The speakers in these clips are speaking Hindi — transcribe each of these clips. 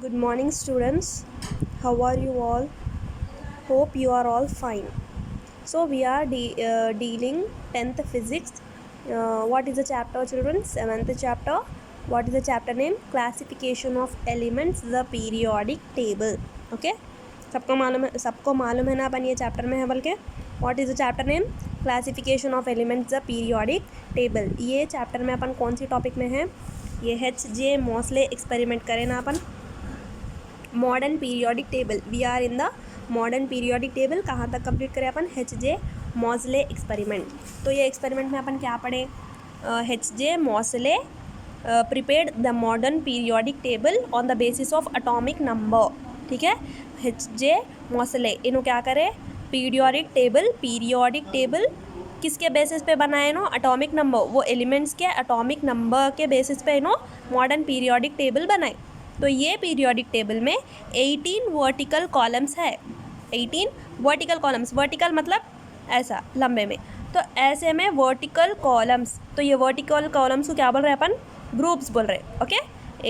Good morning, students. How are you all? Hope you are all fine. So we are dealing 10th physics. What is the chapter, children? 7th chapter. What is the chapter name? Classification of elements, the periodic table. Okay. सबको मालूम है ना अपन ये चैप्टर में है बल्कि. What is the chapter name? Classification of elements, the periodic table. ये चैप्टर में अपन कौन सी टॉपिक में है? ये H.J. Moseley एक्सपेरिमेंट करें ना अपन. Modern periodic table. We are in the modern periodic table. कहाँ तक कंप्लीट करें अपन? H.J. Moseley experiment. तो ये एक्सपेरिमेंट में अपन क्या पढ़े? H.J. Moseley prepared the modern periodic table on the basis of atomic number. ठीक है. H.J. Moseley इन्हों क्या करे? पीरियोडिक टेबल किसके बेसिस पे बनाए नो? Atomic number. वो एलिमेंट्स के अटोमिक नंबर के बेसिस पे इन्हों मॉडर्न पीरियोडिक टेबल बनाए. तो ये पीरियोडिक टेबल में 18 वर्टिकल कॉलम्स है. 18 वर्टिकल कॉलम्स. वर्टिकल मतलब ऐसा लंबे में. तो ऐसे में वर्टिकल कॉलम्स. तो ये वर्टिकल कॉलम्स को क्या बोल रहे हैं अपन? ग्रुप्स बोल रहे हैं. ओके.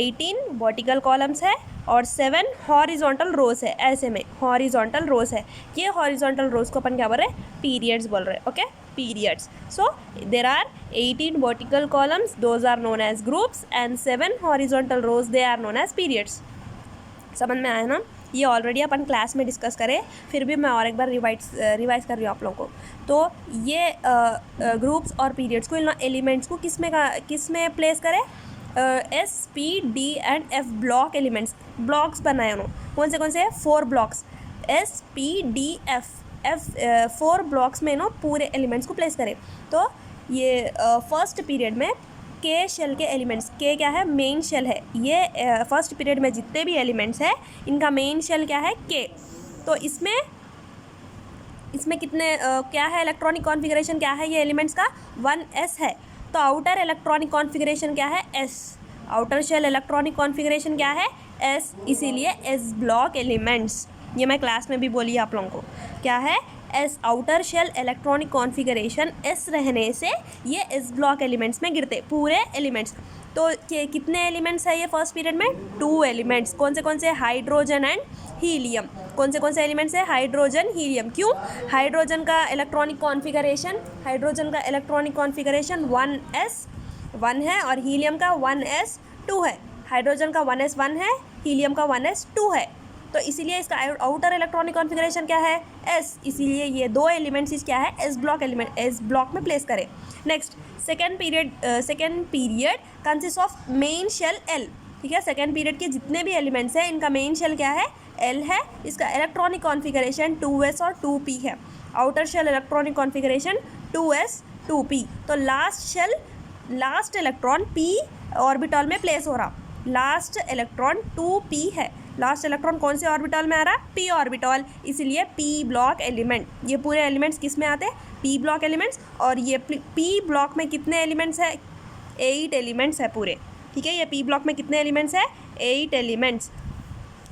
18 वर्टिकल कॉलम्स है और 7 हॉरिजॉन्टल रोज है. ऐसे में हॉरिजॉन्टल रोज है. ये हॉरिजॉन्टल रोज को अपन क्या बोल रहे हैं? पीरियड्स बोल रहे हैं. Okay. periods. So there are 18 vertical columns, those are known as groups, and 7 horizontal rows, they are known as periods. समझ में आया ना? ये ऑलरेडी अपन क्लास में डिस्कस करें, फिर भी मैं और एक बार रिवाइज कर रही हूँ आप लोगों को. तो ये ग्रुप्स और पीरियड्स को, इन एलिमेंट्स को किस में प्लेस करें? S, P, D and F block elements. Blocks बनाए उन्होंने. कौन से? 4 blocks. S, P, D, F 4 blocks में नो पूरे एलिमेंट्स को प्लेस करें. तो ये फर्स्ट पीरियड में के शेल के एलिमेंट्स. के क्या है? मेन शेल है. ये फर्स्ट पीरियड में जितने भी एलिमेंट्स हैं इनका मेन शेल क्या है? के. तो इसमें कितने क्या है? इलेक्ट्रॉनिक कॉन्फ़िगरेशन क्या है ये एलिमेंट्स का? 1s है. तो आउटर इलेक्ट्रॉनिक कॉन्फ़िगरेशन क्या है? s. Outer shell electronic configuration क्या है? s. इसीलिए s ब्लॉक एलिमेंट्स. ये मैं क्लास में भी बोली आप लोगों को. क्या है? S. Outer shell electronic configuration s रहने से ये एस ब्लॉक एलिमेंट्स में गिरते पूरे एलिमेंट्स. तो कितने एलिमेंट्स है ये फर्स्ट पीरियड में? 2 एलिमेंट्स. कौन से? Hydrogen and helium. कौन से एलिमेंट्स है? Hydrogen, helium. क्यों? हाइड्रोजन का इलेक्ट्रॉनिक कॉन्फ़िगरेशन 1s 1 है और हीलियम का 1s 2 है. हाइड्रोजन का 1s 1 है, हीलियम का 1s 2 है. तो इसीलिए इसका आउटर इलेक्ट्रॉनिक कॉन्फ़िगरेशन क्या है? s. इसीलिए ये 2 एलिमेंट्स क्या है? s ब्लॉक में प्लेस करें. Next second period consist of main shell l. ठीक है. सेकेंड पीरियड के जितने भी एलिमेंट्स हैं इनका मेन शेल क्या है? l है. इसका इलेक्ट्रॉनिक कॉन्फ़िगरेशन 2s और 2p है. Outer shell electronic configuration 2s 2p. तो लास्ट इलेक्ट्रॉन p ऑर्बिटल में प्लेस हो रहा. लास्ट इलेक्ट्रॉन 2p है. लास्ट इलेक्ट्रॉन कौन से ऑर्बिटल में आ रहा? p orbital. इसलिए p ब्लॉक एलिमेंट. ये पूरे एलिमेंट्स किस में आते हैं? p block elements. और ये p ब्लॉक में कितने एलिमेंट्स है? 8 एलिमेंट्स है पूरे. ठीक है. ये p ब्लॉक में कितने एलिमेंट्स है? 8 elements.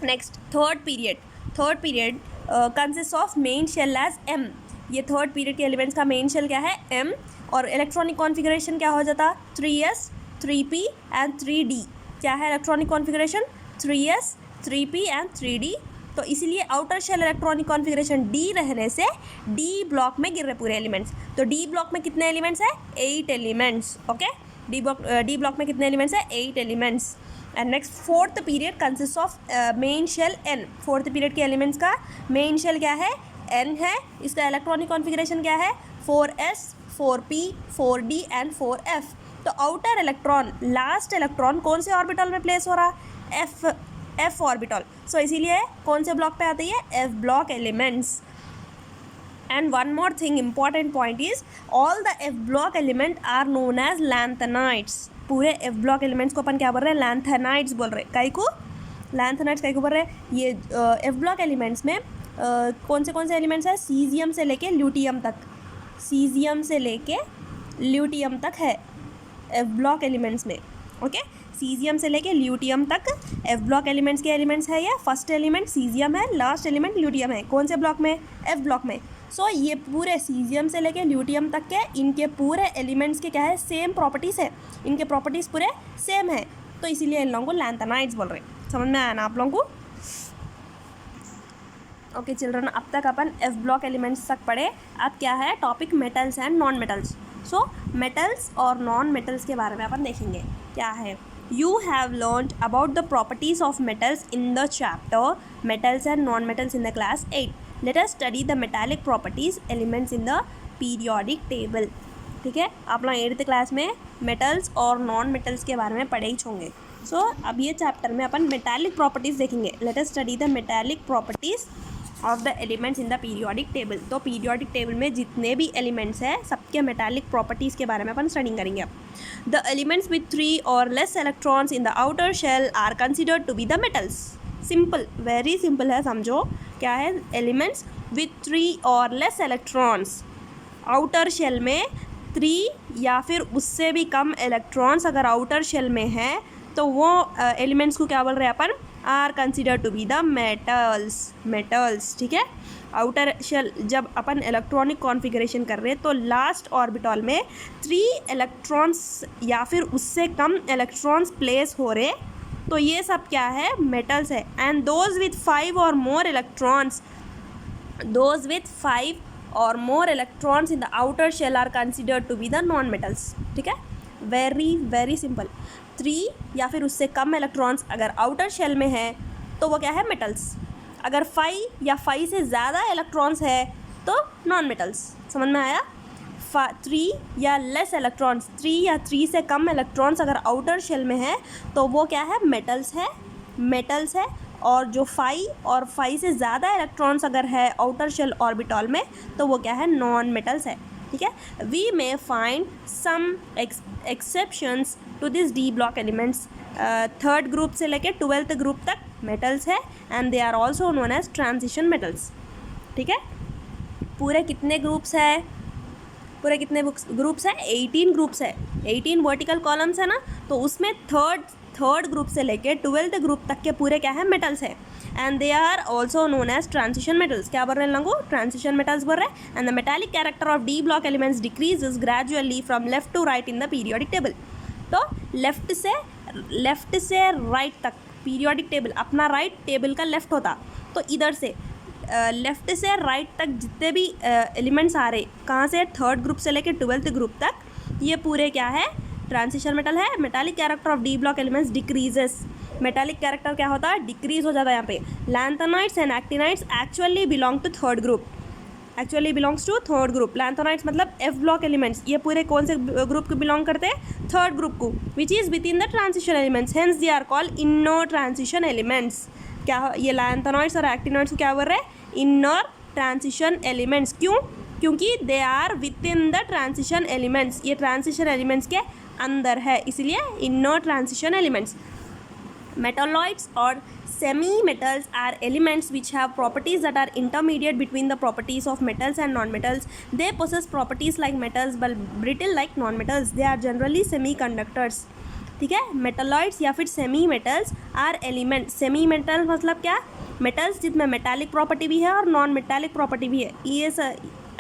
Next third period consist of main shell as m. ये थर्ड पीरियड के एलिमेंट्स का मेन शेल क्या है? m. और इलेक्ट्रॉनिक कॉन्फ़िगरेशन क्या हो जाता? 3s 3p and 3d. क्या है electronic configuration? 3s 3p and 3d. तो इसीलिए outer shell electronic configuration d रहने से d ब्लॉक में गिर रहे पूरे एलिमेंट्स. तो d ब्लॉक में कितने एलिमेंट्स है? 8 एलिमेंट्स. ओके. d ब्लॉक में कितने एलिमेंट्स है? 8 elements. And next fourth period consist of main shell n. Fourth period के एलिमेंट्स का मेन शेल क्या है? n है. इसका इलेक्ट्रॉनिक कॉन्फ़िगरेशन क्या है? 4s 4p 4d and 4f. तो आउटर इलेक्ट्रॉन लास्ट इलेक्ट्रॉन कौन से ऑर्बिटल में प्लेस हो रहा? f orbital. सो इसीलिए कौन से ब्लॉक पे आती है? f block elements. And one more thing important point is all the f block element are known as lanthanides. पूरे f ब्लॉक एलिमेंट्स को अपन क्या बोल रहे हैं? लैंथेनाइड्स बोल रहे हैं. काई को? लैंथेनाइड्स काई को बोल रहे हैं? ये f ब्लॉक एलिमेंट्स में कौन से एलिमेंट्स है? सीजियम से लेके ल्यूटियम तक है f ब्लॉक एलिमेंट्स में. ओके. सीजियम से लेके ल्यूटियम तक f ब्लॉक एलिमेंट्स के एलिमेंट्स है. ये फर्स्ट एलिमेंट सीजियम है, लास्ट एलिमेंट ल्यूटियम है. कौन से ब्लॉक में? f ब्लॉक में. सो ये पूरे सीजियम से लेके ल्यूटियम तक के इनके पूरे एलिमेंट्स के क्या है? सेम प्रॉपर्टीज़ है. इनके प्रॉपर्टीज़ पूरे सेम है. तो इसीलिए इन लोगों को लैंथेनाइड्स बोल रहे हैं. समझ में आया ना आप लोगों को? ओके चिल्ड्रन, अब तक अपन एफ ब्लॉक एलिमेंट्स तक पढ़े। अब क्या है topic metals and non metals. So metals और नॉन मेटल्स के बारे में अपन देखेंगे क्या है। You have learned about the properties of metals in the chapter metals and non metals in the class 8। Let us study the metallic properties elements in the periodic table. ठीक है, आप लोग 8th क्लास में मेटल्स और नॉन मेटल्स के बारे में पढ़े ही होंगे। सो अब ये चैप्टर में अपन मेटालिक प्रॉपर्टीज़ देखेंगे। Let us study the metallic properties of the elements in the periodic table. तो पीरियोडिक टेबल में जितने भी एलिमेंट्स हैं सबके मेटालिक प्रॉपर्टीज़ के बारे में अपन स्टडी करेंगे। द एलिमेंट्स विथ 3 और less electrons in the outer shell are considered to be the metals. Simple, very simple है, समझो क्या है। एलिमेंट्स विथ 3 और लेस इलेक्ट्रॉन्स, आउटर शेल में 3 या फिर उससे भी कम इलेक्ट्रॉन्स अगर आउटर शेल में है तो वो एलिमेंट्स को क्या बोल रहे हैं अपन, are consider to be the metals. ठीक है, आउटर शेल जब अपन इलेक्ट्रॉनिक कॉन्फ़िगरेशन कर रहे हैं तो लास्ट ऑर्बिटल में 3 इलेक्ट्रॉन्स या फिर उससे कम इलेक्ट्रॉन्स प्लेस हो रहे, तो ये सब क्या है, मेटल्स है। एंड दोज विथ 5 और मोर इलेक्ट्रॉन्स, दोज विथ 5 और more electrons in the outer shell are considered to be the non metals. ठीक है, वेरी वेरी सिंपल। 3 या फिर उससे कम इलेक्ट्रॉन्स अगर आउटर शेल में है तो वो क्या है, मेटल्स। अगर 5 या 5 से ज़्यादा इलेक्ट्रॉन्स है तो नॉन मेटल्स। समझ में आया? 3 या लेस इलेक्ट्रॉन्स, 3 या 3 से कम इलेक्ट्रॉन्स अगर आउटर शेल में है तो वो क्या है, मेटल्स है। और जो 5 और 5 से ज़्यादा इलेक्ट्रॉन्स अगर है आउटर शेल ऑर्बिटल में तो वो क्या है, नॉन मेटल्स है। ठीक है, we may find some exceptions to this d block elements. 3rd group से लेकर 12th ग्रुप तक मेटल्स है and they are also known as transition metals. ठीक है, पूरे कितने ग्रुप्स है, पूरे कितने ग्रुप्स है, 18 ग्रुप्स है। 18 वर्टिकल कॉलम्स है ना, तो उसमें थर्ड ग्रुप से लेकर 12th ग्रुप तक के पूरे क्या है, मेटल्स है। And they are also known as transition metals. क्या बोल रहे हैं लोगों, ट्रांजिशन मेटल्स बोल रहे हैं। And the metallic character of D block elements decreases gradually from left to right in the periodic table. तो लेफ्ट से राइट तक पीरियोडिक टेबल, अपना राइट टेबल का लेफ्ट होता, तो इधर से लेफ्ट से राइट तक जितने भी एलिमेंट्स आ रहे, कहाँ से, 3rd ग्रुप से लेकर 12th ग्रुप तक, ये पूरे क्या है, ट्रांजिशन मेटल है। Metallic character of D block elements decreases. Metallic character क्या होता है, डिक्रीज हो जाता है यहाँ पे। Lanthanides and actinides actually belong to 3rd group, actually belongs to 3rd group. Lanthanides मतलब एफ ब्लॉक एलिमेंट्स, ये पूरे कौन से ग्रुप को बिलोंग करते हैं, 3rd ग्रुप को, which is within the transition elements, hence they are called inner transition elements. क्या ये लैंथेनाइट्स और एक्टिनाइट्स को क्या बोल रहे हैं, इनर ट्रांजिशन एलिमेंट्स। क्यों, क्योंकि they are within the transition elements, ये ट्रांजिशन एलिमेंट्स के अंदर है, इसलिए inner transition elements. Metalloids or semi-metals are elements which have properties that are intermediate between the properties of metals and non-metals. They possess properties like metals but brittle like non-metals. They are generally semiconductors. ठीक है, मेटालॉइड्स या फिर semi metals are element. Semi metal मतलब क्या, मेटल्स जिसमें मेटालिक प्रॉपर्टी भी है और नॉन मेटालिक प्रॉपर्टी भी है, ये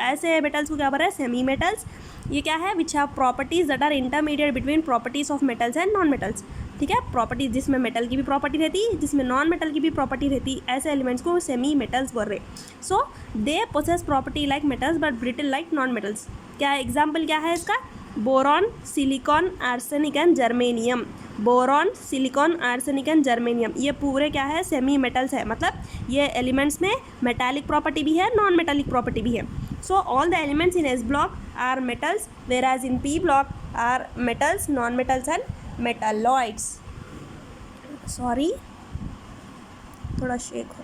ऐसे मेटल्स को क्या बोल रहे हैं, सेमी मेटल्स। ये क्या है, which have properties that are intermediate between properties of metals and non metals. ठीक है, प्रॉपर्टीज जिसमें मेटल की भी प्रॉपर्टी रहती, जिसमें नॉन मेटल की भी प्रॉपर्टी रहती, ऐसे एलिमेंट्स को सेमी मेटल्स बोल रहे। So they possess property like metals but brittle like non metals. क्या एग्जाम्पल क्या है इसका, boron, silicon, arsenic and germanium. Boron, silicon, arsenic and germanium, ये पूरे क्या है, सेमी मेटल्स है। मतलब ये एलिमेंट्स में मेटालिक प्रॉपर्टी भी है, नॉन मेटालिक प्रॉपर्टी भी है। So all the elements in s block are metals, whereas in P block are metals, non-metals and metalloids. Sorry, थोड़ा शेक हो।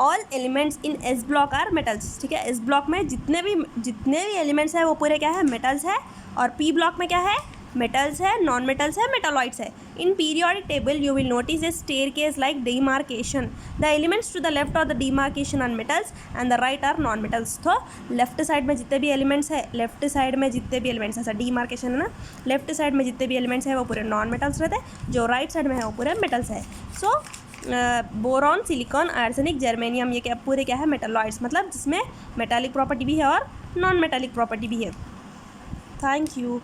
All elements in S block are metals. ठीक है, S block में जितने भी एलिमेंट्स हैं वो पूरे क्या है, मेटल्स है। और P block में क्या है, मेटल्स है, नॉन मेटल्स है, मेटालॉइड्स है। In periodic table you will notice A staircase like demarcation. The elements to the left of the demarcation are metals and the right are non metals. तो लेफ्ट साइड में जितने भी एलिमेंट्स है, लेफ्ट साइड में जितने भी एलिमेंट्स ऐसा डीमार्केशन है ना, लेफ्ट साइड में जितने भी एलिमेंट्स है वो पूरे नॉन मेटल्स रहते हैं, जो राइट साइड में है वो पूरे मेटल्स है। सो बोरॉन, सिलिकॉन, आर्सेनिक, जर्मेनियम, ये क्या पूरे क्या है, मेटालॉइड्स, मतलब जिसमें मेटालिक प्रॉपर्टी भी है और नॉन मेटालिक प्रॉपर्टी भी है। Thank you.